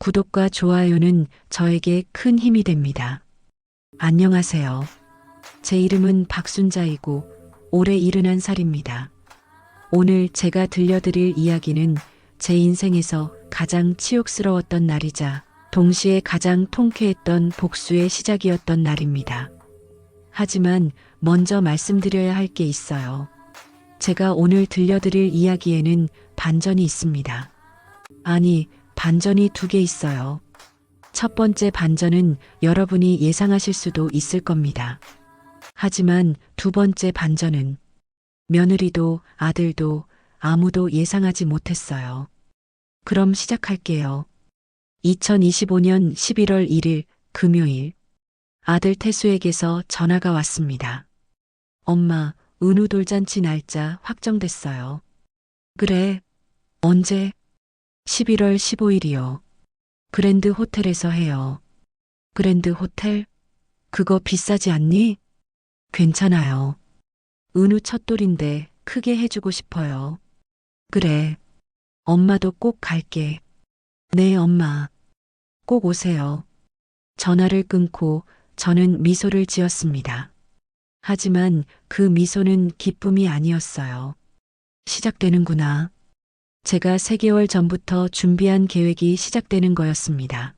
구독과 좋아요는 저에게 큰 힘이 됩니다. 안녕하세요. 제 이름은 박순자이고 올해 71살입니다. 오늘 제가 들려드릴 이야기는 제 인생에서 가장 치욕스러웠던 날이자 동시에 가장 통쾌했던 복수의 시작이었던 날입니다. 하지만 먼저 말씀드려야 할 게 있어요. 제가 오늘 들려드릴 이야기에는 반전이 있습니다. 아니, 반전이 두 개 있어요. 첫 번째 반전은 여러분이 예상하실 수도 있을 겁니다. 하지만 두 번째 반전은 며느리도 아들도 아무도 예상하지 못했어요. 그럼 시작할게요. 2025년 11월 1일 금요일, 아들 태수에게서 전화가 왔습니다. 엄마, 은우 돌잔치 날짜 확정됐어요. 그래, 언제? 11월 15일이요. 그랜드 호텔에서 해요. 그랜드 호텔? 그거 비싸지 않니? 괜찮아요. 은우 첫돌인데 크게 해주고 싶어요. 그래. 엄마도 꼭 갈게. 네, 엄마. 꼭 오세요. 전화를 끊고 저는 미소를 지었습니다. 하지만 그 미소는 기쁨이 아니었어요. 시작되는구나. 제가 3개월 전부터 준비한 계획이 시작되는 거였습니다.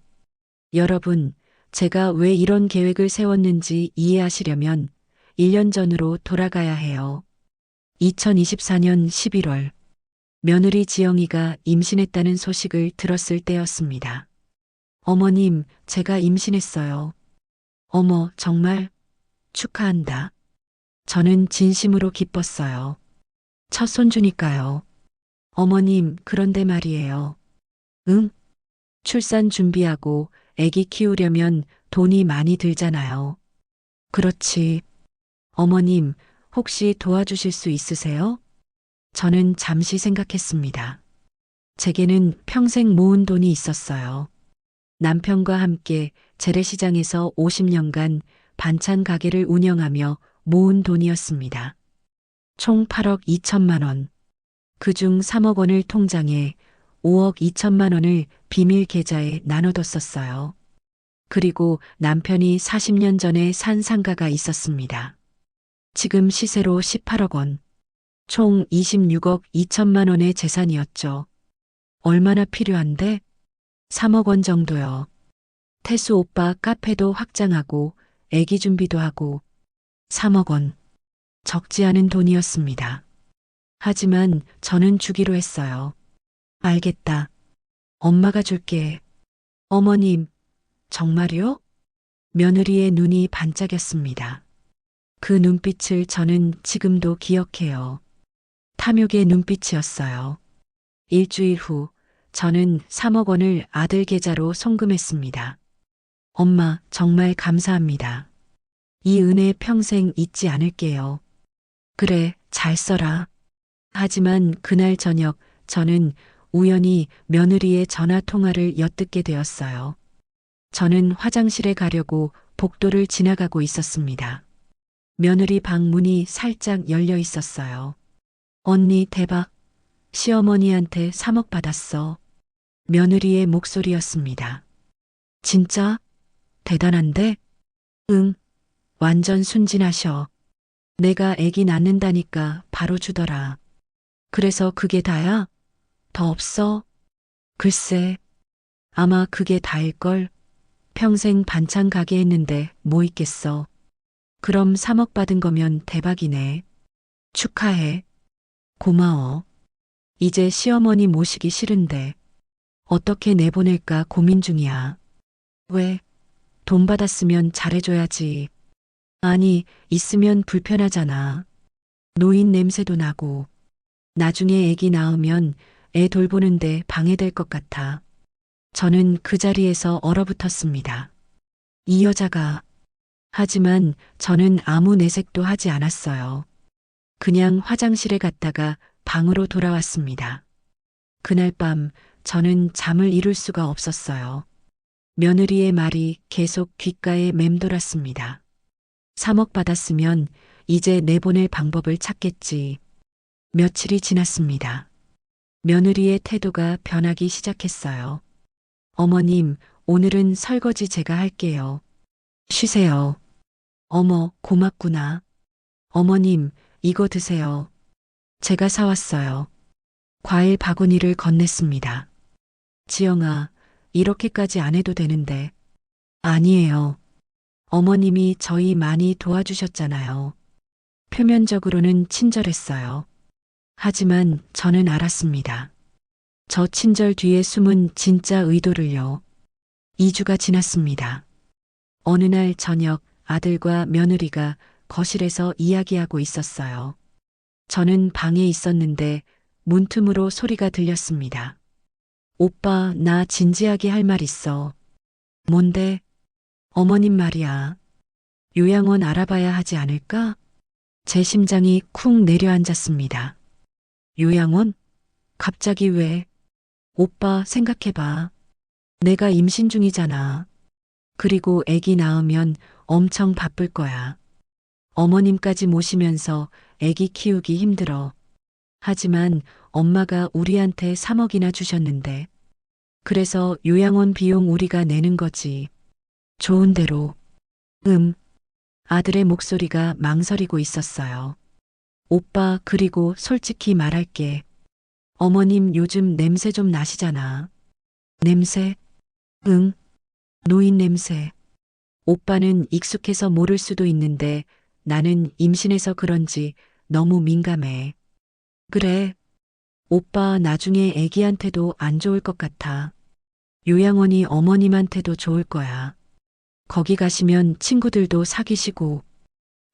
여러분, 제가 왜 이런 계획을 세웠는지 이해하시려면 1년 전으로 돌아가야 해요. 2024년 11월, 며느리 지영이가 임신했다는 소식을 들었을 때였습니다. 어머님, 제가 임신했어요. 어머, 정말? 축하한다. 저는 진심으로 기뻤어요. 첫 손주니까요. 어머님, 그런데 말이에요. 응? 출산 준비하고 아기 키우려면 돈이 많이 들잖아요. 그렇지. 어머님, 혹시 도와주실 수 있으세요? 저는 잠시 생각했습니다. 제게는 평생 모은 돈이 있었어요. 남편과 함께 재래시장에서 50년간 반찬 가게를 운영하며 모은 돈이었습니다. 총 8억 2천만 원. 그중 3억 원을 통장에 5억 2천만 원을 비밀 계좌에 나눠뒀었어요. 그리고 남편이 40년 전에 산 상가가 있었습니다. 지금 시세로 18억 원. 총 26억 2천만 원의 재산이었죠. 얼마나 필요한데? 3억 원 정도요. 태수 오빠 카페도 확장하고 애기 준비도 하고 3억 원. 적지 않은 돈이었습니다. 하지만 저는 주기로 했어요. 알겠다. 엄마가 줄게. 어머님, 정말요? 며느리의 눈이 반짝였습니다. 그 눈빛을 저는 지금도 기억해요. 탐욕의 눈빛이었어요. 일주일 후, 저는 3억 원을 아들 계좌로 송금했습니다. 엄마, 정말 감사합니다. 이 은혜 평생 잊지 않을게요. 그래, 잘 써라. 하지만 그날 저녁 저는 우연히 며느리의 전화 통화를 엿듣게 되었어요. 저는 화장실에 가려고 복도를 지나가고 있었습니다. 며느리 방 문이 살짝 열려 있었어요. 언니 대박. 시어머니한테 3억 받았어. 며느리의 목소리였습니다. 진짜? 대단한데? 응. 완전 순진하셔. 내가 애기 낳는다니까 바로 주더라. 그래서 그게 다야? 더 없어? 글쎄, 아마 그게 다일걸. 평생 반찬 가게 했는데 뭐 있겠어. 그럼 3억 받은 거면 대박이네. 축하해. 고마워. 이제 시어머니 모시기 싫은데 어떻게 내보낼까 고민 중이야. 왜? 돈 받았으면 잘해줘야지. 아니, 있으면 불편하잖아. 노인 냄새도 나고. 나중에 애기 낳으면 애 돌보는데 방해될 것 같아. 저는 그 자리에서 얼어붙었습니다. 이 여자가. 하지만 저는 아무 내색도 하지 않았어요. 그냥 화장실에 갔다가 방으로 돌아왔습니다. 그날 밤 저는 잠을 이룰 수가 없었어요. 며느리의 말이 계속 귓가에 맴돌았습니다. 3억 받았으면 이제 내보낼 방법을 찾겠지. 며칠이 지났습니다. 며느리의 태도가 변하기 시작했어요. 어머님, 오늘은 설거지 제가 할게요. 쉬세요. 어머, 고맙구나. 어머님, 이거 드세요. 제가 사왔어요. 과일 바구니를 건넸습니다. 지영아, 이렇게까지 안 해도 되는데. 아니에요. 어머님이 저희 많이 도와주셨잖아요. 표면적으로는 친절했어요. 하지만 저는 알았습니다. 저 친절 뒤에 숨은 진짜 의도를요. 2주가 지났습니다. 어느 날 저녁 아들과 며느리가 거실에서 이야기하고 있었어요. 저는 방에 있었는데 문틈으로 소리가 들렸습니다. 오빠, 나 진지하게 할 말 있어. 뭔데? 어머님 말이야. 요양원 알아봐야 하지 않을까? 제 심장이 쿵 내려앉았습니다. 요양원? 갑자기 왜? 오빠 생각해봐. 내가 임신 중이잖아. 그리고 아기 낳으면 엄청 바쁠 거야. 어머님까지 모시면서 아기 키우기 힘들어. 하지만 엄마가 우리한테 3억이나 주셨는데. 그래서 요양원 비용 우리가 내는 거지. 좋은 대로. 아들의 목소리가 망설이고 있었어요. 오빠, 그리고 솔직히 말할게. 어머님 요즘 냄새 좀 나시잖아. 냄새? 응. 노인 냄새. 오빠는 익숙해서 모를 수도 있는데 나는 임신해서 그런지 너무 민감해. 그래. 오빠 나중에 애기한테도 안 좋을 것 같아. 요양원이 어머님한테도 좋을 거야. 거기 가시면 친구들도 사귀시고.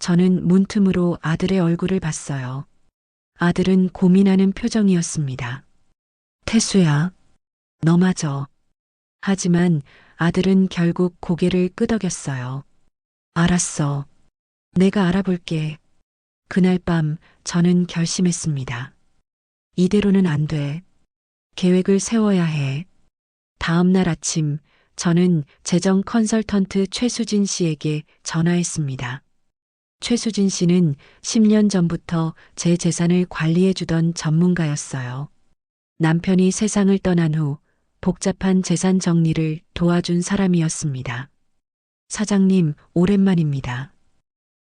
저는 문틈으로 아들의 얼굴을 봤어요. 아들은 고민하는 표정이었습니다. 태수야, 너마저. 하지만 아들은 결국 고개를 끄덕였어요. 알았어. 내가 알아볼게. 그날 밤 저는 결심했습니다. 이대로는 안 돼. 계획을 세워야 해. 다음 날 아침 저는 재정 컨설턴트 최수진 씨에게 전화했습니다. 최수진 씨는 10년 전부터 제 재산을 관리해 주던 전문가였어요. 남편이 세상을 떠난 후 복잡한 재산 정리를 도와준 사람이었습니다. 사장님, 오랜만입니다.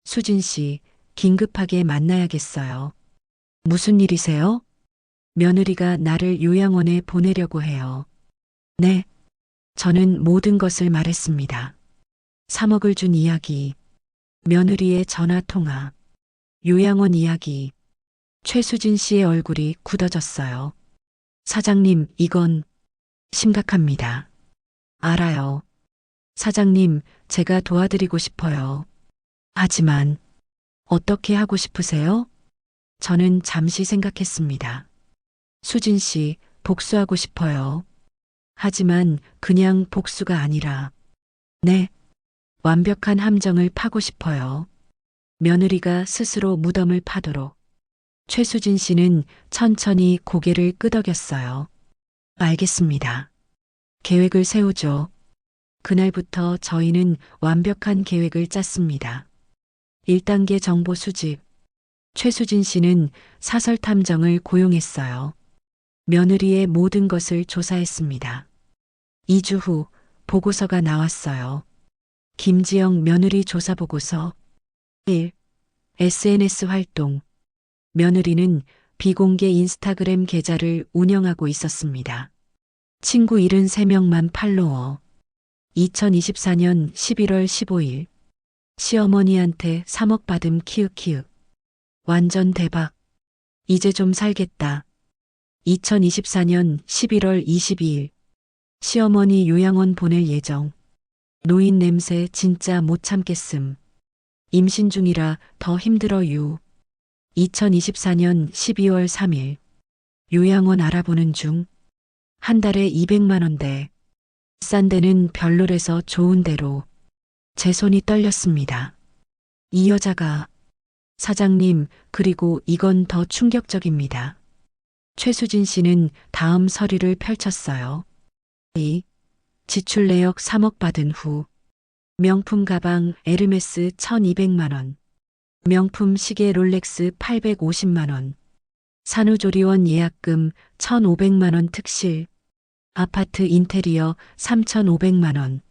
수진 씨, 긴급하게 만나야겠어요. 무슨 일이세요? 며느리가 나를 요양원에 보내려고 해요. 네. 저는 모든 것을 말했습니다. 3억을 준 이야기, 며느리의 전화 통화, 요양원 이야기. 최수진 씨의 얼굴이 굳어졌어요. 사장님, 이건 심각합니다. 알아요. 사장님, 제가 도와드리고 싶어요. 하지만 어떻게 하고 싶으세요? 저는 잠시 생각했습니다. 수진 씨, 복수하고 싶어요. 하지만 그냥 복수가 아니라, 네, 완벽한 함정을 파고 싶어요. 며느리가 스스로 무덤을 파도록. 최수진 씨는 천천히 고개를 끄덕였어요. 알겠습니다. 계획을 세우죠. 그날부터 저희는 완벽한 계획을 짰습니다. 1단계 정보 수집. 최수진 씨는 사설 탐정을 고용했어요. 며느리의 모든 것을 조사했습니다. 2주 후 보고서가 나왔어요. 김지영 며느리 조사 보고서. 1. SNS 활동. 며느리는 비공개 인스타그램 계좌를 운영하고 있었습니다. 친구 73명만 팔로워. 2024년 11월 15일. 시어머니한테 3억 받음 키읔키읔. 완전 대박. 이제 좀 살겠다. 2024년 11월 22일. 시어머니 요양원 보낼 예정. 노인 냄새 진짜 못 참겠음. 임신 중이라 더 힘들어 유. 2024년 12월 3일. 요양원 알아보는 중. 한 달에 200만 원대. 싼 데는 별로래서 좋은 데로. 제 손이 떨렸습니다. 이 여자가. 사장님, 그리고 이건 더 충격적입니다. 최수진 씨는 다음 서류를 펼쳤어요. 2. 지출 내역 3억 받은 후. 명품 가방 에르메스 1200만 원. 명품 시계 롤렉스 850만 원. 산후조리원 예약금 1500만 원 특실. 아파트 인테리어 3,500만 원.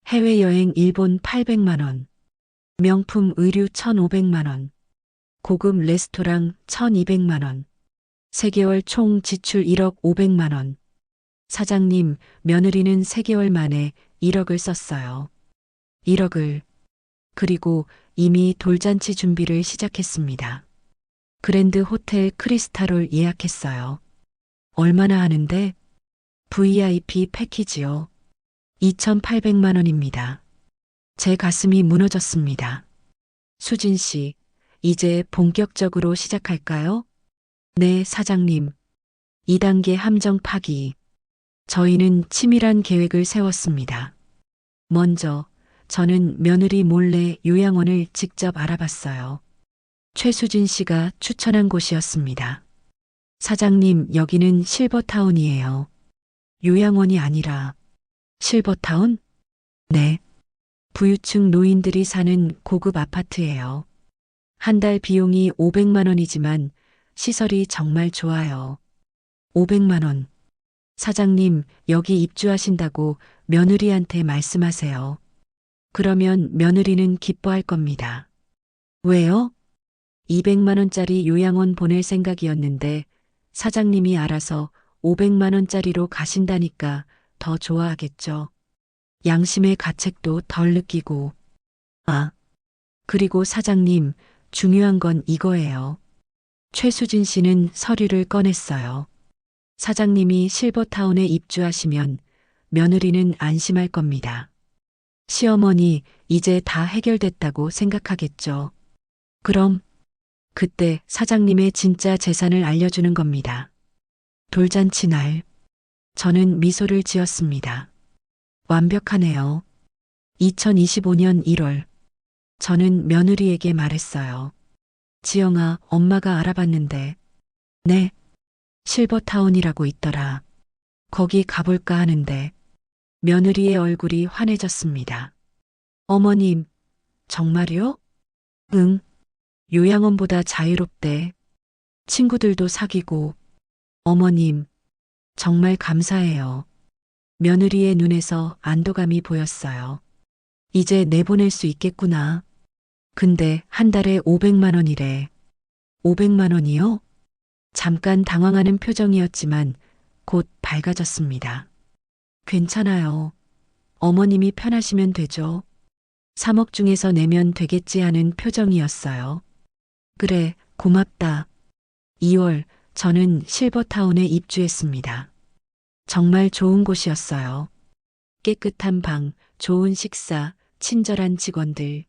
해외여행 일본 800만 원. 명품 의류 1,500만 원. 고급 레스토랑 1,200만 원. 3개월 총 지출 1억 500만 원. 사장님, 며느리는 3개월 만에 1억을 썼어요. 1억을. 그리고 이미 돌잔치 준비를 시작했습니다. 그랜드 호텔 크리스탈을 예약했어요. 얼마나 하는데? VIP 패키지요. 2,800만 원입니다. 제 가슴이 무너졌습니다. 수진 씨, 이제 본격적으로 시작할까요? 네, 사장님. 2단계 함정 파기. 저희는 치밀한 계획을 세웠습니다. 먼저, 저는 며느리 몰래 요양원을 직접 알아봤어요. 최수진 씨가 추천한 곳이었습니다. 사장님, 여기는 실버타운이에요. 요양원이 아니라 실버타운? 네. 부유층 노인들이 사는 고급 아파트예요. 한 달 비용이 500만 원이지만 시설이 정말 좋아요. 500만 원. 사장님, 여기 입주하신다고 며느리한테 말씀하세요. 그러면 며느리는 기뻐할 겁니다. 왜요? 200만 원짜리 요양원 보낼 생각이었는데 사장님이 알아서 500만 원짜리로 가신다니까 더 좋아하겠죠. 양심의 가책도 덜 느끼고. 아, 그리고 사장님, 중요한 건 이거예요. 최수진 씨는 서류를 꺼냈어요. 사장님이 실버타운에 입주하시면 며느리는 안심할 겁니다. 시어머니, 이제 다 해결됐다고 생각하겠죠. 그럼 그때 사장님의 진짜 재산을 알려주는 겁니다. 돌잔치 날, 저는 미소를 지었습니다. 완벽하네요. 2025년 1월, 저는 며느리에게 말했어요. 지영아, 엄마가 알아봤는데, 네, 실버타운이라고 있더라. 거기 가볼까 하는데, 며느리의 얼굴이 환해졌습니다. 어머님, 정말요? 응, 요양원보다 자유롭대. 친구들도 사귀고. 어머님, 정말 감사해요. 며느리의 눈에서 안도감이 보였어요. 이제 내보낼 수 있겠구나. 근데 한 달에 500만 원이래. 500만 원이요? 잠깐 당황하는 표정이었지만 곧 밝아졌습니다. 괜찮아요. 어머님이 편하시면 되죠. 3억 중에서 내면 되겠지 하는 표정이었어요. 그래, 고맙다. 2월, 저는 실버타운에 입주했습니다. 정말 좋은 곳이었어요. 깨끗한 방, 좋은 식사, 친절한 직원들.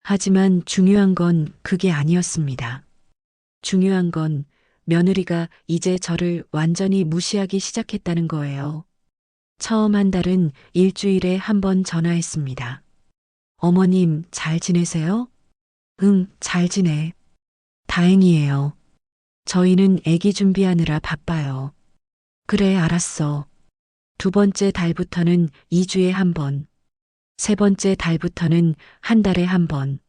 하지만 중요한 건 그게 아니었습니다. 중요한 건 며느리가 이제 저를 완전히 무시하기 시작했다는 거예요. 처음 한 달은 일주일에 한 번 전화했습니다. 어머님, 잘 지내세요? 응, 잘 지내. 다행이에요. 저희는 아기 준비하느라 바빠요. 그래, 알았어. 두 번째 달부터는 2주에 한 번. 세 번째 달부터는 한 달에 한 번.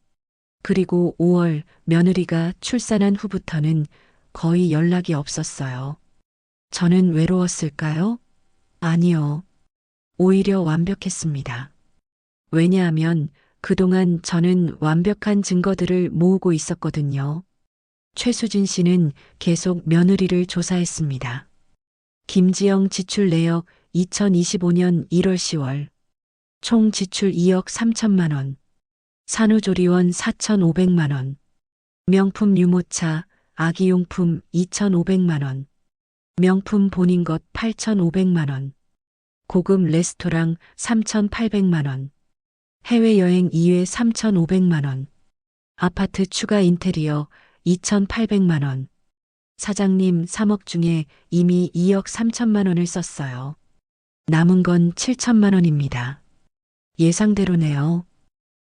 그리고 5월 며느리가 출산한 후부터는 거의 연락이 없었어요. 저는 외로웠을까요? 아니요. 오히려 완벽했습니다. 왜냐하면 그동안 저는 완벽한 증거들을 모으고 있었거든요. 최수진 씨는 계속 며느리를 조사했습니다. 김지영 지출 내역 2025년 1월 10월. 총 지출 2억 3천만 원. 산후조리원 4,500만 원. 명품 유모차, 아기용품 2,500만 원. 명품 본인것 8,500만 원. 고급 레스토랑 3,800만 원. 해외여행 2회 3,500만 원. 아파트 추가 인테리어 2,800만 원. 사장님 3억 중에 이미 2억 3천만 원을 썼어요. 남은 건 7천만 원입니다. 예상대로네요.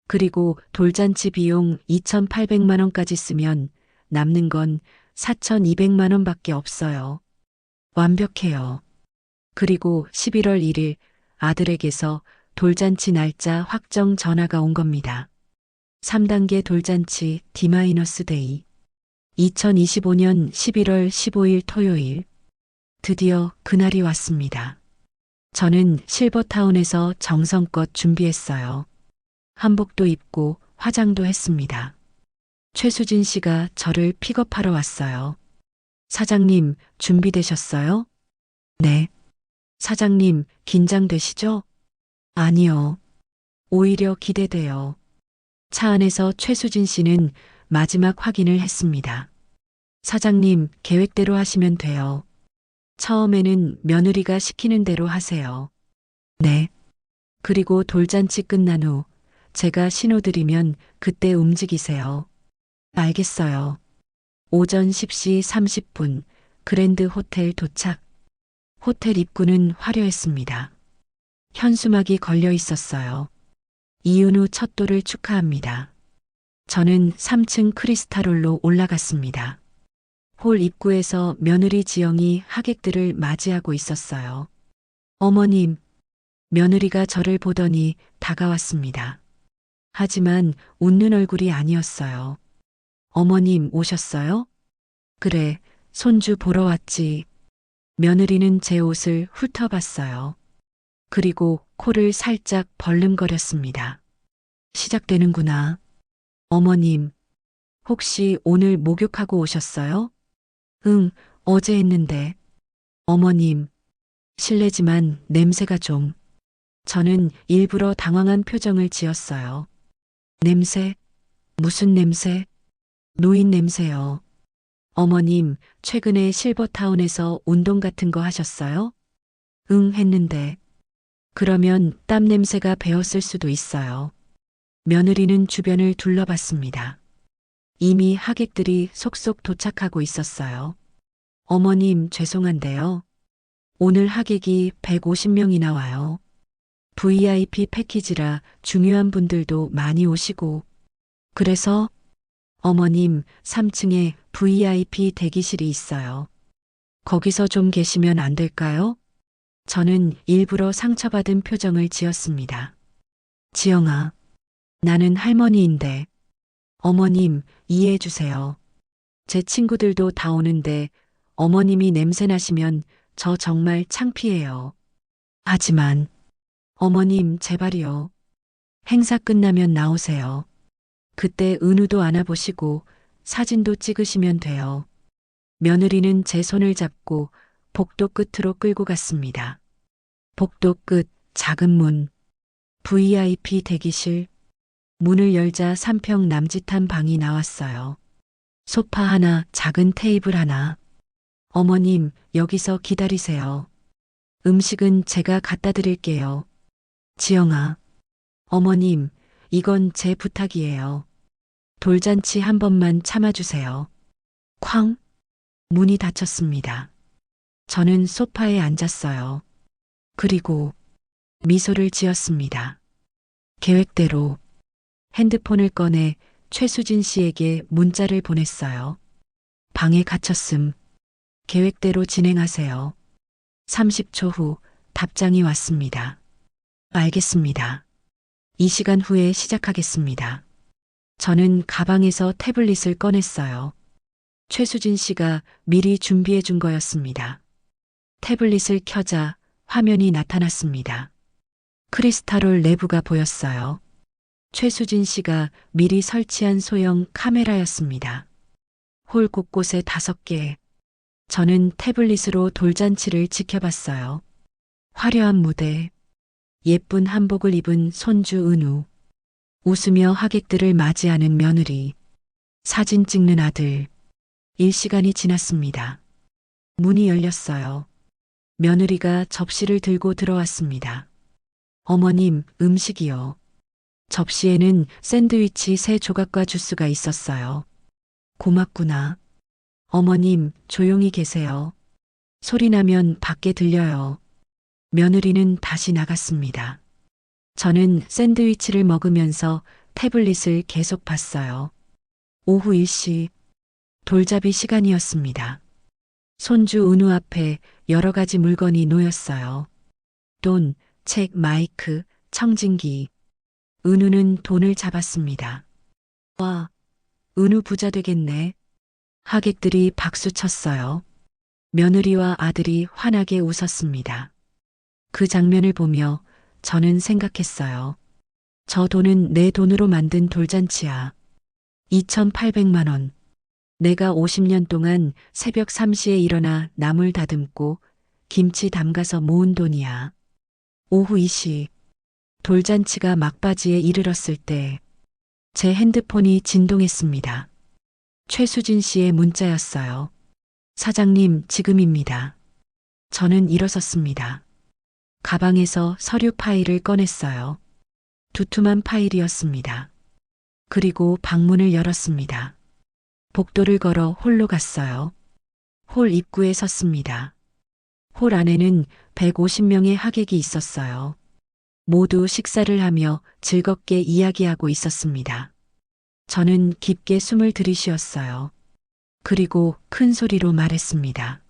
그리고 돌잔치 비용 2,800만 원까지 쓰면 남는 건 4,200만 원밖에 없어요. 완벽해요. 그리고 11월 1일 아들에게서 돌잔치 날짜 확정 전화가 온 겁니다. 3단계 돌잔치 D-데이. 2025년 11월 15일 토요일. 드디어 그날이 왔습니다. 저는 실버타운에서 정성껏 준비했어요. 한복도 입고 화장도 했습니다. 최수진 씨가 저를 픽업하러 왔어요. 사장님, 준비되셨어요? 네. 사장님, 긴장되시죠? 아니요. 오히려 기대돼요. 차 안에서 최수진 씨는 마지막 확인을 했습니다. 사장님, 계획대로 하시면 돼요. 처음에는 며느리가 시키는 대로 하세요. 네. 그리고 돌잔치 끝난 후 제가 신호드리면 그때 움직이세요. 알겠어요. 오전 10시 30분 그랜드 호텔 도착. 호텔 입구는 화려했습니다. 현수막이 걸려 있었어요. 이윤우 첫 돌을 축하합니다. 저는 3층 크리스탈홀로 올라갔습니다. 홀 입구에서 며느리 지영이 하객들을 맞이하고 있었어요. 어머님, 며느리가 저를 보더니 다가왔습니다. 하지만 웃는 얼굴이 아니었어요. 어머님 오셨어요? 그래, 손주 보러 왔지. 며느리는 제 옷을 훑어봤어요. 그리고 코를 살짝 벌름거렸습니다. 시작되는구나. 어머님, 혹시 오늘 목욕하고 오셨어요? 응, 어제 했는데. 어머님, 실례지만 냄새가 좀. 저는 일부러 당황한 표정을 지었어요. 냄새? 무슨 냄새? 노인 냄새요. 어머님, 최근에 실버타운에서 운동 같은 거 하셨어요? 응, 했는데. 그러면 땀 냄새가 배었을 수도 있어요. 며느리는 주변을 둘러봤습니다. 이미 하객들이 속속 도착하고 있었어요. 어머님, 죄송한데요. 오늘 하객이 150명이나 와요. VIP 패키지라 중요한 분들도 많이 오시고. 그래서 어머님 3층에 VIP 대기실이 있어요. 거기서 좀 계시면 안 될까요? 저는 일부러 상처받은 표정을 지었습니다. 지영아, 나는 할머니인데. 어머님, 이해해 주세요. 제 친구들도 다 오는데 어머님이 냄새 나시면 저 정말 창피해요. 하지만 어머님 제발이요. 행사 끝나면 나오세요. 그때 은우도 안아보시고 사진도 찍으시면 돼요. 며느리는 제 손을 잡고 복도 끝으로 끌고 갔습니다. 복도 끝 작은 문. VIP 대기실. 문을 열자 3평 남짓한 방이 나왔어요. 소파 하나, 작은 테이블 하나. 어머님, 여기서 기다리세요. 음식은 제가 갖다 드릴게요. 지영아. 어머님, 이건 제 부탁이에요. 돌잔치 한 번만 참아주세요. 쾅! 문이 닫혔습니다. 저는 소파에 앉았어요. 그리고 미소를 지었습니다. 계획대로 핸드폰을 꺼내 최수진 씨에게 문자를 보냈어요. 방에 갇혔음. 계획대로 진행하세요. 30초 후 답장이 왔습니다. 알겠습니다. 이 시간 후에 시작하겠습니다. 저는 가방에서 태블릿을 꺼냈어요. 최수진 씨가 미리 준비해 준 거였습니다. 태블릿을 켜자 화면이 나타났습니다. 크리스탈홀 내부가 보였어요. 최수진 씨가 미리 설치한 소형 카메라였습니다. 홀 곳곳에 5개. 저는 태블릿으로 돌잔치를 지켜봤어요. 화려한 무대, 예쁜 한복을 입은 손주 은우, 웃으며 하객들을 맞이하는 며느리, 사진 찍는 아들. 일시간이 지났습니다. 문이 열렸어요. 며느리가 접시를 들고 들어왔습니다. 어머님, 음식이요. 접시에는 샌드위치 3조각과 주스가 있었어요. 고맙구나. 어머님, 조용히 계세요. 소리 나면 밖에 들려요. 며느리는 다시 나갔습니다. 저는 샌드위치를 먹으면서 태블릿을 계속 봤어요. 오후 1시, 돌잡이 시간이었습니다. 손주 은우 앞에 여러 가지 물건이 놓였어요. 돈, 책, 마이크, 청진기. 은우는 돈을 잡았습니다. 와, 은우 부자 되겠네. 하객들이 박수 쳤어요. 며느리와 아들이 환하게 웃었습니다. 그 장면을 보며 저는 생각했어요. 저 돈은 내 돈으로 만든 돌잔치야. 2,800만 원. 내가 50년 동안 새벽 3시에 일어나 나물 다듬고 김치 담가서 모은 돈이야. 오후 2시. 돌잔치가 막바지에 이르렀을 때 제 핸드폰이 진동했습니다. 최수진 씨의 문자였어요. 사장님, 지금입니다. 저는 일어섰습니다. 가방에서 서류 파일을 꺼냈어요. 두툼한 파일이었습니다. 그리고 방문을 열었습니다. 복도를 걸어 홀로 갔어요. 홀 입구에 섰습니다. 홀 안에는 150명의 하객이 있었어요. 모두 식사를 하며 즐겁게 이야기하고 있었습니다. 저는 깊게 숨을 들이쉬었어요. 그리고 큰 소리로 말했습니다.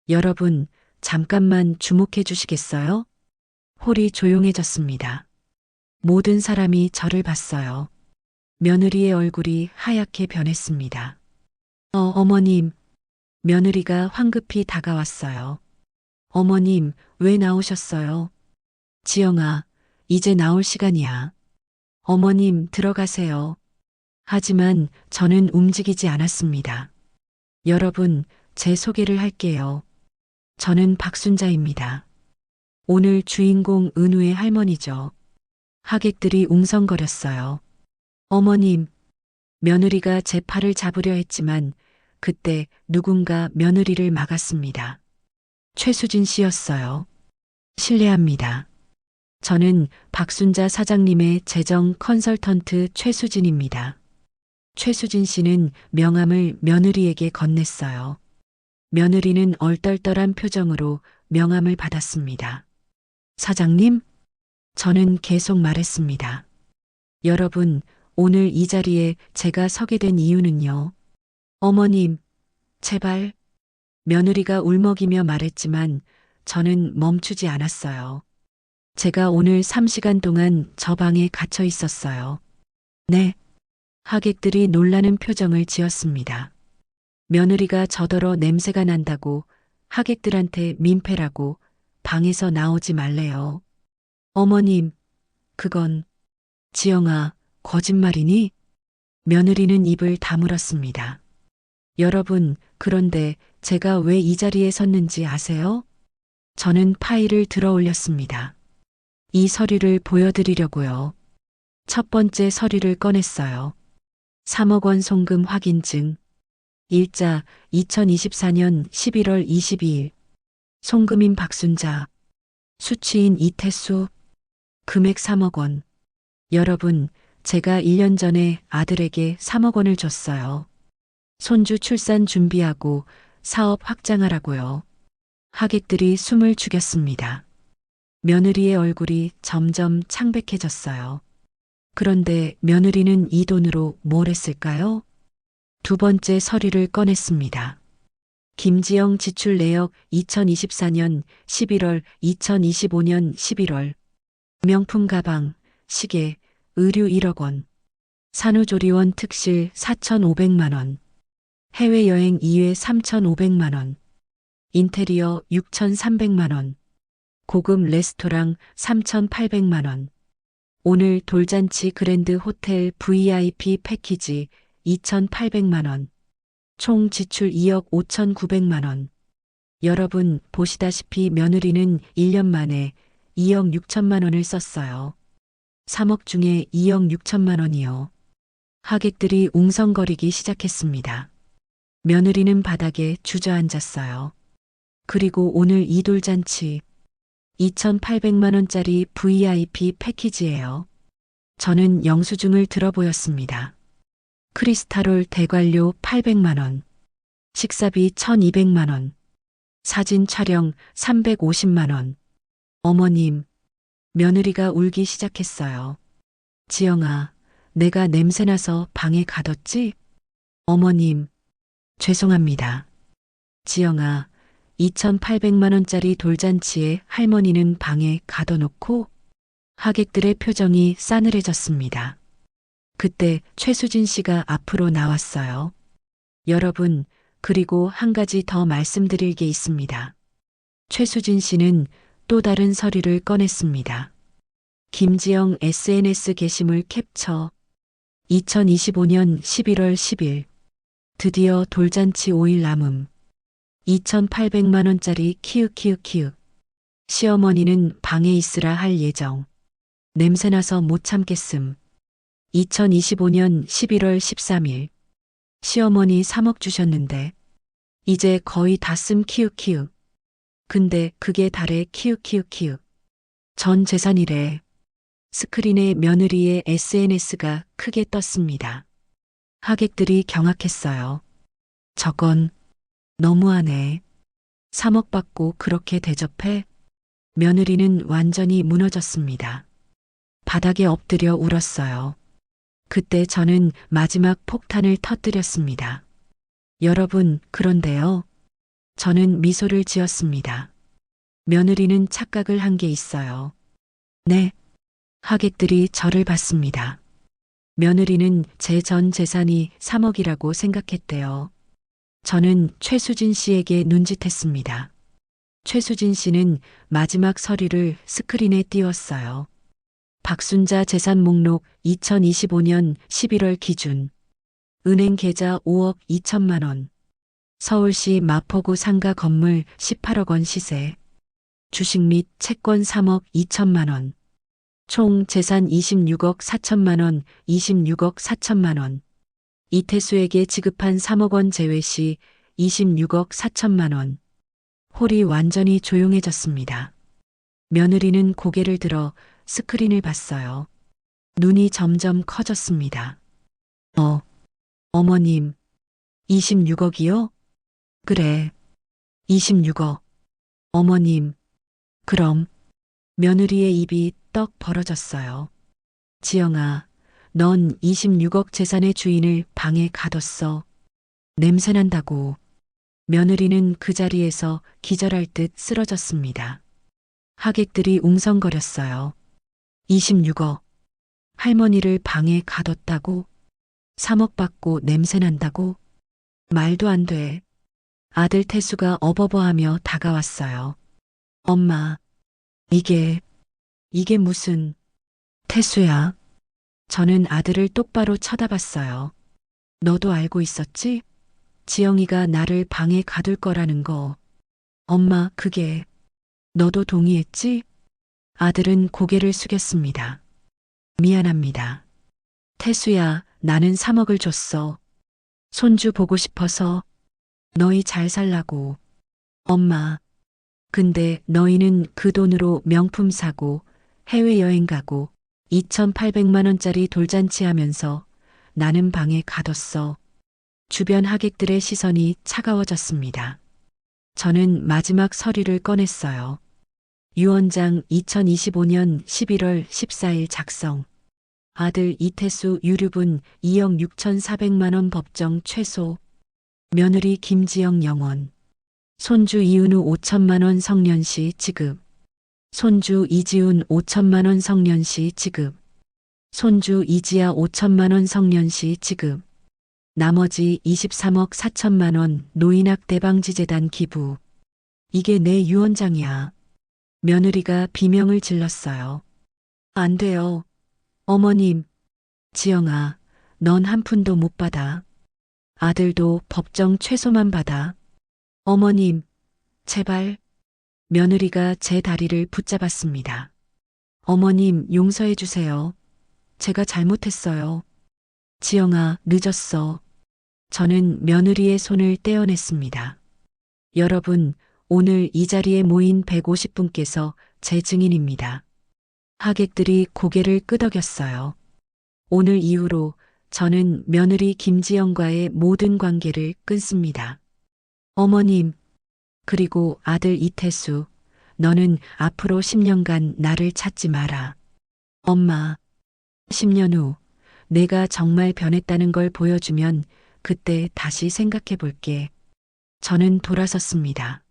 여러분, 잠깐만 주목해 주시겠어요? 홀이 조용해졌습니다. 모든 사람이 저를 봤어요. 며느리의 얼굴이 하얗게 변했습니다. 어머님. 며느리가 황급히 다가왔어요. 어머님, 왜 나오셨어요? 지영아, 이제 나올 시간이야. 어머님, 들어가세요. 하지만 저는 움직이지 않았습니다. 여러분, 제 소개를 할게요. 저는 박순자입니다. 오늘 주인공 은우의 할머니죠. 하객들이 웅성거렸어요. 어머님, 며느리가 제 팔을 잡으려 했지만 그때 누군가 며느리를 막았습니다. 최수진 씨였어요. 실례합니다. 저는 박순자 사장님의 재정 컨설턴트 최수진입니다. 최수진 씨는 명함을 며느리에게 건넸어요. 며느리는 얼떨떨한 표정으로 명함을 받았습니다. 사장님? 저는 계속 말했습니다. 여러분, 오늘 이 자리에 제가 서게 된 이유는요. 어머님, 제발. 며느리가 울먹이며 말했지만 저는 멈추지 않았어요. 제가 오늘 3시간 동안 저 방에 갇혀 있었어요. 네. 하객들이 놀라는 표정을 지었습니다. 며느리가 저더러 냄새가 난다고 하객들한테 민폐라고 방에서 나오지 말래요. 어머님, 그건 지영아, 거짓말이니? 며느리는 입을 다물었습니다. 여러분, 그런데 제가 왜 이 자리에 섰는지 아세요? 저는 파일을 들어 올렸습니다. 이 서류를 보여드리려고요. 첫 번째 서류를 꺼냈어요. 3억 원 송금 확인증. 일자 2024년 11월 22일. 송금인 박순자. 수취인 이태수. 금액 3억 원. 여러분, 제가 1년 전에 아들에게 3억 원을 줬어요. 손주 출산 준비하고 사업 확장하라고요. 하객들이 숨을 죽였습니다. 며느리의 얼굴이 점점 창백해졌어요. 그런데 며느리는 이 돈으로 뭘 했을까요? 두 번째 서류를 꺼냈습니다. 김지영 지출 내역 2024년 11월, 2025년 11월. 명품 가방, 시계, 의류 1억 원. 산후조리원 특실 4,500만 원. 해외여행 2회 3,500만 원. 인테리어 6,300만 원. 고급 레스토랑 3,800만 원. 오늘 돌잔치 그랜드 호텔 VIP 패키지 2,800만 원. 총 지출 2억 5,900만 원. 여러분 보시다시피 며느리는 1년 만에 2억 6천만 원을 썼어요. 3억 중에 2억 6천만 원이요. 하객들이 웅성거리기 시작했습니다. 며느리는 바닥에 주저앉았어요. 그리고 오늘 이 돌잔치 2,800만 원짜리 VIP 패키지예요. 저는 영수증을 들어보였습니다. 크리스탈올 대관료 800만 원, 식사비 1,200만 원, 사진 촬영 350만 원. 어머님, 며느리가 울기 시작했어요. 지영아, 내가 냄새나서 방에 가뒀지? 어머님, 죄송합니다. 지영아, 2,800만 원짜리 돌잔치에 할머니는 방에 가둬놓고 하객들의 표정이 싸늘해졌습니다. 그때 최수진 씨가 앞으로 나왔어요. 여러분, 그리고 한 가지 더 말씀드릴 게 있습니다. 최수진 씨는 또 다른 서류를 꺼냈습니다. 김지영 SNS 게시물 캡처. 2025년 11월 10일. 드디어 돌잔치 5일 남음. 2,800만 원짜리 키읔키읔키읔. 시어머니는 방에 있으라 할 예정. 냄새나서 못 참겠음. 2025년 11월 13일. 시어머니 3억 주셨는데 이제 거의 다 씀 키읔키읔. 근데 그게 달에 키읔키읔키읔. 전 재산이래. 스크린에 며느리의 SNS가 크게 떴습니다. 하객들이 경악했어요. 저건 너무하네. 3억 받고 그렇게 대접해? 며느리는 완전히 무너졌습니다. 바닥에 엎드려 울었어요. 그때 저는 마지막 폭탄을 터뜨렸습니다. 여러분, 그런데요. 저는 미소를 지었습니다. 며느리는 착각을 한 게 있어요. 네. 하객들이 저를 봤습니다. 며느리는 제 전 재산이 3억이라고 생각했대요. 저는 최수진 씨에게 눈짓했습니다. 최수진 씨는 마지막 서류를 스크린에 띄웠어요. 박순자 재산 목록 2025년 11월 기준. 은행 계좌 5억 2천만 원. 서울시 마포구 상가 건물 18억 원 시세. 주식 및 채권 3억 2천만 원. 총 재산 26억 4천만 원, 26억 4천만 원. 이태수에게 지급한 3억 원 제외 시 26억 4천만 원. 홀이 완전히 조용해졌습니다. 며느리는 고개를 들어 스크린을 봤어요. 눈이 점점 커졌습니다. 어머님, 26억이요? 그래, 26억. 어머님, 그럼. 며느리의 입이 떡 벌어졌어요. 지영아, 넌 26억 재산의 주인을 방에 가뒀어. 냄새난다고. 며느리는 그 자리에서 기절할 듯 쓰러졌습니다. 하객들이 웅성거렸어요. 26억. 할머니를 방에 가뒀다고? 3억 받고 냄새난다고? 말도 안 돼. 아들 태수가 어버버하며 다가왔어요. 엄마, 이게 무슨... 태수야. 저는 아들을 똑바로 쳐다봤어요. 너도 알고 있었지? 지영이가 나를 방에 가둘 거라는 거. 엄마, 그게... 너도 동의했지? 아들은 고개를 숙였습니다. 미안합니다. 태수야, 나는 3억을 줬어. 손주 보고 싶어서. 너희 잘 살라고. 엄마. 근데 너희는 그 돈으로 명품 사고 해외여행 가고 2,800만 원짜리 돌잔치 하면서 나는 방에 가뒀어. 주변 하객들의 시선이 차가워졌습니다. 저는 마지막 서류를 꺼냈어요. 유언장 2025년 11월 14일 작성. 아들 이태수 유류분 2억 6,400만 원 법정 최소. 며느리 김지영 영원. 손주 이은우 5천만 원 성년시 지급. 손주 이지훈 5천만 원 성년시 지급. 손주 이지아 5천만 원 성년시 지급. 나머지 23억 4천만 원 노인학대방지재단 기부. 이게 내 유언장이야. 며느리가 비명을 질렀어요. 안 돼요. 어머님. 지영아, 넌 한 푼도 못 받아. 아들도 법정 최소만 받아. 어머님, 제발. 며느리가 제 다리를 붙잡았습니다. 어머님, 용서해 주세요. 제가 잘못했어요. 지영아, 늦었어. 저는 며느리의 손을 떼어냈습니다. 여러분, 오늘 이 자리에 모인 150분께서 제 증인입니다. 하객들이 고개를 끄덕였어요. 오늘 이후로 저는 며느리 김지영과의 모든 관계를 끊습니다. 어머님, 그리고 아들 이태수, 너는 앞으로 10년간 나를 찾지 마라. 엄마, 10년 후 내가 정말 변했다는 걸 보여주면 그때 다시 생각해 볼게. 저는 돌아섰습니다.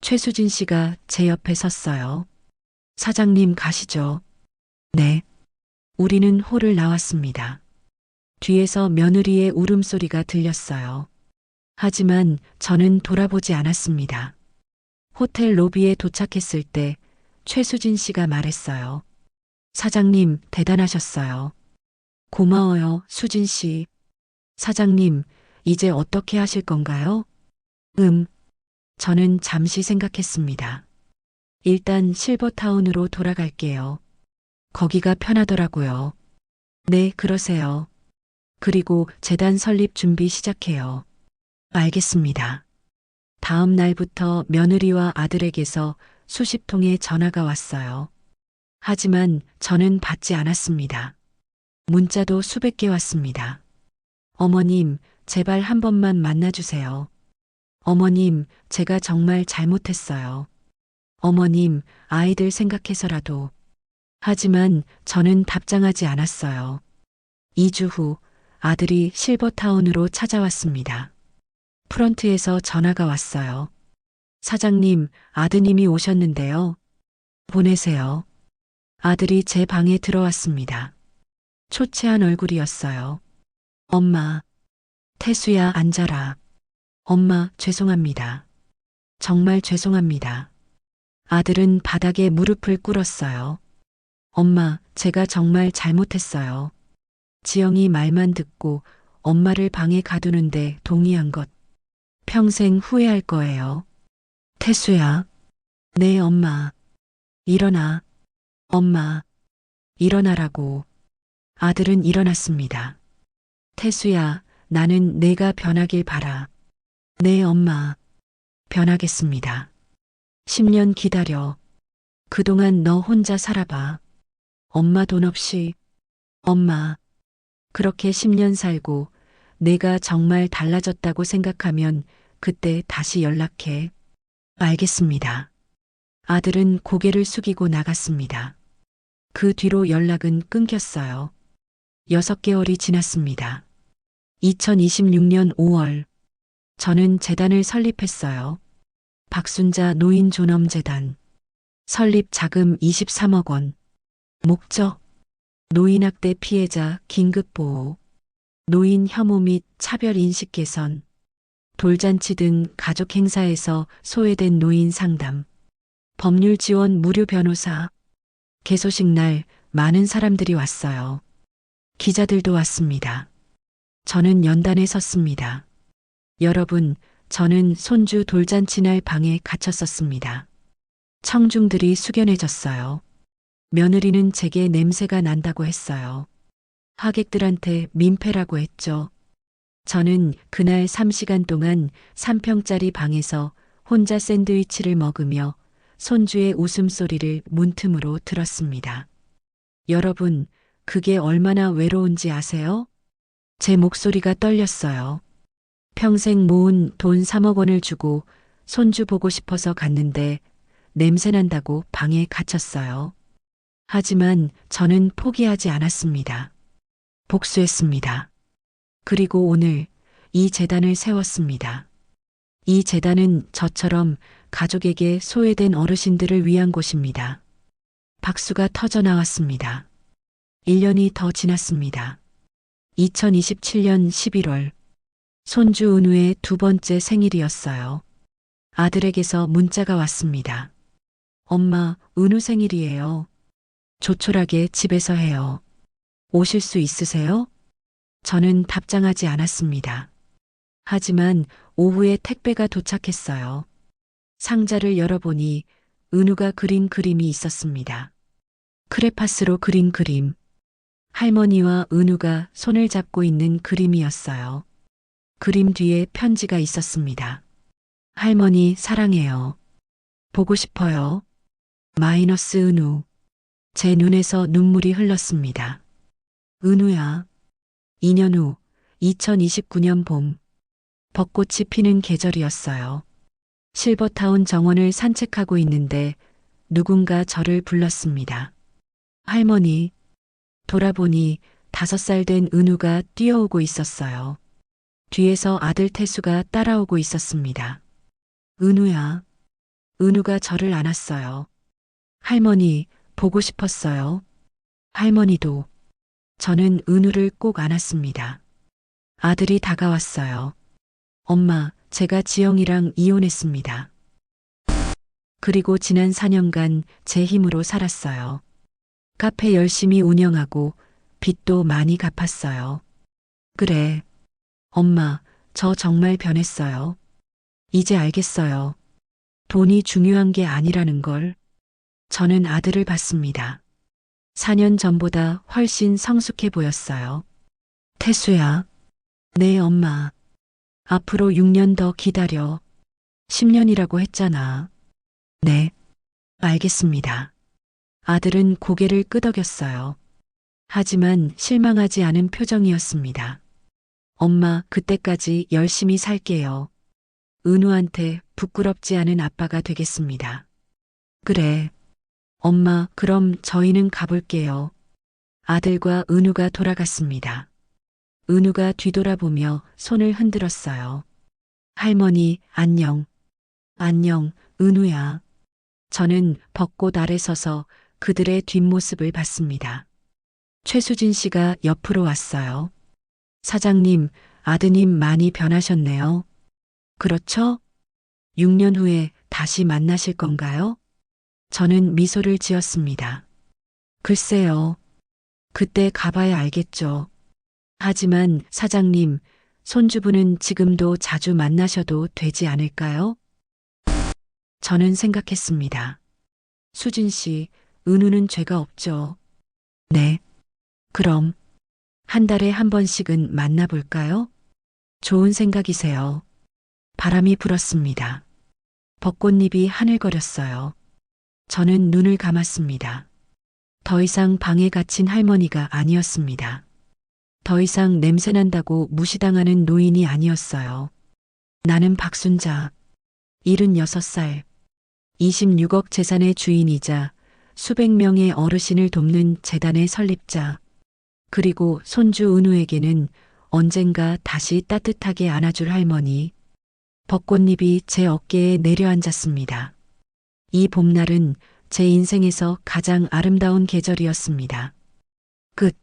최수진 씨가 제 옆에 섰어요. 사장님 가시죠. 네. 우리는 홀을 나왔습니다. 뒤에서 며느리의 울음소리가 들렸어요. 하지만 저는 돌아보지 않았습니다. 호텔 로비에 도착했을 때 최수진 씨가 말했어요. 사장님, 대단하셨어요. 고마워요, 수진 씨. 사장님, 이제 어떻게 하실 건가요? 저는 잠시 생각했습니다. 일단 실버타운으로 돌아갈게요. 거기가 편하더라고요. 네, 그러세요. 그리고 재단 설립 준비 시작해요. 알겠습니다. 다음 날부터 며느리와 아들에게서 수십 통의 전화가 왔어요. 하지만 저는 받지 않았습니다. 문자도 수백 개 왔습니다. 어머님, 제발 한 번만 만나주세요. 어머님, 제가 정말 잘못했어요. 어머님, 아이들 생각해서라도. 하지만 저는 답장하지 않았어요. 2주 후 아들이 실버타운으로 찾아왔습니다. 프런트에서 전화가 왔어요. 사장님, 아드님이 오셨는데요. 보내세요. 아들이 제 방에 들어왔습니다. 초췌한 얼굴이었어요. 엄마, 태수야, 앉아라. 엄마, 죄송합니다. 정말 죄송합니다. 아들은 바닥에 무릎을 꿇었어요. 엄마, 제가 정말 잘못했어요. 지영이 말만 듣고 엄마를 방에 가두는데 동의한 것. 평생 후회할 거예요. 태수야. 네, 엄마. 일어나. 엄마. 일어나라고. 아들은 일어났습니다. 태수야, 나는 내가 변하길 바라. 네, 엄마. 변하겠습니다. 10년 기다려. 그동안 너 혼자 살아봐. 엄마 돈 없이. 엄마. 그렇게 10년 살고 내가 정말 달라졌다고 생각하면 그때 다시 연락해. 알겠습니다. 아들은 고개를 숙이고 나갔습니다. 그 뒤로 연락은 끊겼어요. 6개월이 지났습니다. 2026년 5월, 저는 재단을 설립했어요. 박순자 노인존엄재단. 설립 자금 23억 원. 목적, 노인학대 피해자 긴급보호, 노인 혐오 및 차별인식 개선, 돌잔치 등 가족 행사에서 소외된 노인 상담, 법률 지원 무료 변호사, 개소식 날 많은 사람들이 왔어요. 기자들도 왔습니다. 저는 연단에 섰습니다. 여러분, 저는 손주 돌잔치 날 방에 갇혔었습니다. 청중들이 숙연해졌어요. 며느리는 제게 냄새가 난다고 했어요. 하객들한테 민폐라고 했죠. 저는 그날 3시간 동안 3평짜리 방에서 혼자 샌드위치를 먹으며 손주의 웃음소리를 문틈으로 들었습니다. 여러분, 그게 얼마나 외로운지 아세요? 제 목소리가 떨렸어요. 평생 모은 돈 3억 원을 주고 손주 보고 싶어서 갔는데 냄새난다고 방에 갇혔어요. 하지만 저는 포기하지 않았습니다. 복수했습니다. 그리고 오늘 이 재단을 세웠습니다. 이 재단은 저처럼 가족에게 소외된 어르신들을 위한 곳입니다. 박수가 터져 나왔습니다. 1년이 더 지났습니다. 2027년 11월, 손주 은우의 두 번째 생일이었어요. 아들에게서 문자가 왔습니다. 엄마, 은우 생일이에요. 조촐하게 집에서 해요. 오실 수 있으세요? 저는 답장하지 않았습니다. 하지만 오후에 택배가 도착했어요. 상자를 열어보니 은우가 그린 그림이 있었습니다. 크레파스로 그린 그림. 할머니와 은우가 손을 잡고 있는 그림이었어요. 그림 뒤에 편지가 있었습니다. 할머니 사랑해요. 보고 싶어요. 마이너스 은우. 제 눈에서 눈물이 흘렀습니다. 은우야. 2년 후 2029년 봄. 벚꽃이 피는 계절이었어요. 실버타운 정원을 산책하고 있는데 누군가 저를 불렀습니다. 할머니. 돌아보니 5살 된 은우가 뛰어오고 있었어요. 뒤에서 아들 태수가 따라오고 있었습니다. 은우야. 은우가 저를 안았어요. 할머니, 보고 싶었어요. 할머니도. 저는 은우를 꼭 안았습니다. 아들이 다가왔어요. 엄마, 제가 지영이랑 이혼했습니다. 그리고 지난 4년간 제 힘으로 살았어요. 카페 열심히 운영하고 빚도 많이 갚았어요. 그래. 엄마, 저 정말 변했어요. 이제 알겠어요. 돈이 중요한 게 아니라는 걸. 저는 아들을 봤습니다. 4년 전보다 훨씬 성숙해 보였어요. 태수야. 네, 엄마. 앞으로 6년 더 기다려. 10년이라고 했잖아. 네. 알겠습니다. 아들은 고개를 끄덕였어요. 하지만 실망하지 않은 표정이었습니다. 엄마, 그때까지 열심히 살게요. 은우한테 부끄럽지 않은 아빠가 되겠습니다. 그래. 엄마, 그럼 저희는 가볼게요. 아들과 은우가 돌아갔습니다. 은우가 뒤돌아보며 손을 흔들었어요. 할머니, 안녕. 안녕, 은우야. 저는 벚꽃 아래 서서 그들의 뒷모습을 봤습니다. 최수진 씨가 옆으로 왔어요. 사장님, 아드님 많이 변하셨네요. 그렇죠? 6년 후에 다시 만나실 건가요? 저는 미소를 지었습니다. 글쎄요. 그때 가봐야 알겠죠. 하지만 사장님, 손주분은 지금도 자주 만나셔도 되지 않을까요? 저는 생각했습니다. 수진 씨, 은우는 죄가 없죠. 네. 그럼 한 달에 한 번씩은 만나볼까요? 좋은 생각이세요. 바람이 불었습니다. 벚꽃잎이 하늘거렸어요. 저는 눈을 감았습니다. 더 이상 방에 갇힌 할머니가 아니었습니다. 더 이상 냄새난다고 무시당하는 노인이 아니었어요. 나는 박순자, 76살, 26억 재산의 주인이자 수백 명의 어르신을 돕는 재단의 설립자, 그리고 손주 은우에게는 언젠가 다시 따뜻하게 안아줄 할머니. 벚꽃잎이 제 어깨에 내려앉았습니다. 이 봄날은 제 인생에서 가장 아름다운 계절이었습니다. 끝.